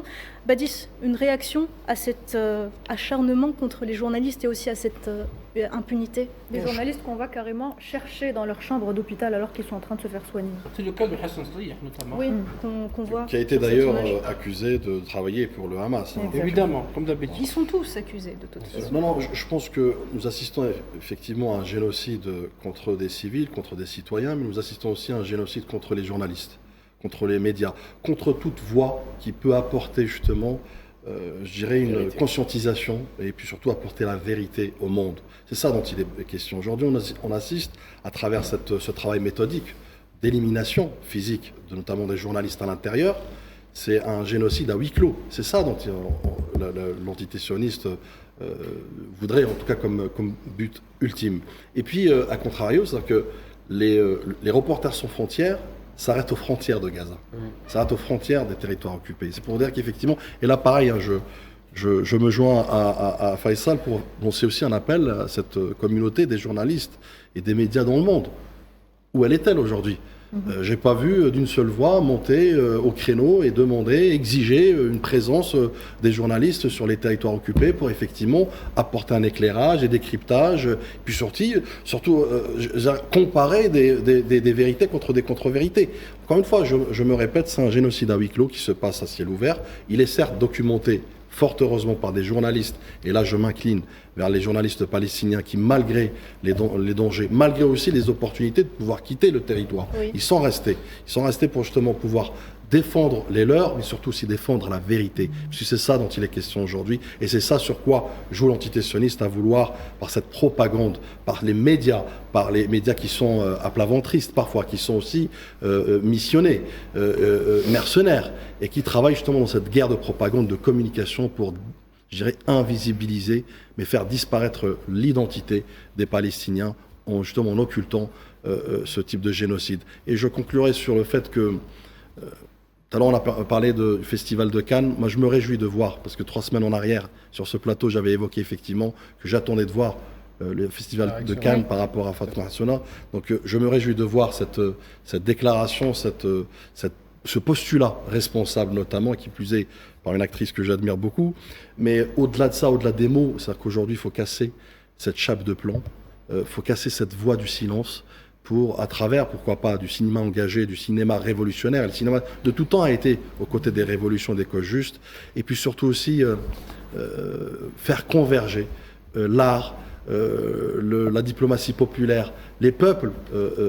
question. Badis, une réaction à cet acharnement contre les journalistes et aussi à cette impunité des journalistes qu'on va carrément chercher dans leur chambre d'hôpital alors qu'ils sont en train de se faire soigner. C'est le cas de Hassan Sliah notamment. Oui, qu'on voit. Qui a été d'ailleurs accusé de travailler pour le Hamas. Évidemment, comme d'habitude. Ils sont tous accusés de toute façon. Non, je pense que nous assistons effectivement à un génocide contre des civils, contre des citoyens, mais nous assistons aussi à un génocide contre les journalistes, contre les médias, contre toute voix qui peut apporter justement, je dirais, une conscientisation et puis surtout apporter la vérité au monde. C'est ça dont il est question. Aujourd'hui, on assiste à travers ce travail méthodique d'élimination physique, notamment des journalistes à l'intérieur. C'est un génocide à huis clos. C'est ça dont l'entité sioniste voudrait, en tout cas comme but ultime. Et puis, à contrario, c'est-à-dire que les Reporters sans frontières s'arrêtent aux frontières de Gaza, s'arrêtent aux frontières des territoires occupés. C'est pour dire qu'effectivement, et là pareil, hein, je me joins à Faisal pour lancer aussi un appel à cette communauté des journalistes et des médias dans le monde. Où elle est-elle aujourd'hui ? J'ai pas vu d'une seule voix monter au créneau et demander, exiger une présence des journalistes sur les territoires occupés pour effectivement apporter un éclairage et décryptage, puis surtout comparer des vérités contre des contre-vérités. Encore une fois, je me répète, c'est un génocide à huis clos qui se passe à ciel ouvert. Il est certes documenté fort heureusement par des journalistes, et là je m'incline vers les journalistes palestiniens qui, malgré les dangers, malgré aussi les opportunités de pouvoir quitter le territoire, ils sont restés pour justement pouvoir défendre les leurs, mais surtout aussi défendre la vérité. Parce que c'est ça dont il est question aujourd'hui, et c'est ça sur quoi joue l'entité sioniste à vouloir, par cette propagande, par les médias qui sont à plat ventriste parfois, qui sont aussi missionnés, mercenaires, et qui travaillent justement dans cette guerre de propagande, de communication pour, je dirais, invisibiliser, mais faire disparaître l'identité des Palestiniens en justement en occultant ce type de génocide. Et je conclurai sur le fait que tout à l'heure, on a parlé du Festival de Cannes. Moi, je me réjouis de voir, parce que 3 semaines en arrière, sur ce plateau, j'avais évoqué effectivement que j'attendais de voir le Festival de Cannes par rapport à Fatma Hassouna. Donc, je me réjouis de voir cette déclaration, ce postulat responsable notamment, et qui plus est par une actrice que j'admire beaucoup. Mais au-delà de ça, au-delà des mots, c'est-à-dire qu'aujourd'hui, il faut casser cette chape de plomb, il faut casser cette voie du silence, à travers, pourquoi pas, du cinéma engagé, du cinéma révolutionnaire. Le cinéma de tout temps a été aux côtés des révolutions, des causes justes, et puis surtout aussi faire converger l'art, la diplomatie populaire, les peuples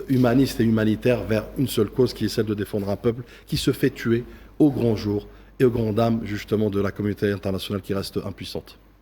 humanistes et humanitaires vers une seule cause qui est celle de défendre un peuple qui se fait tuer au grand jour et au grand dam justement de la communauté internationale qui reste impuissante.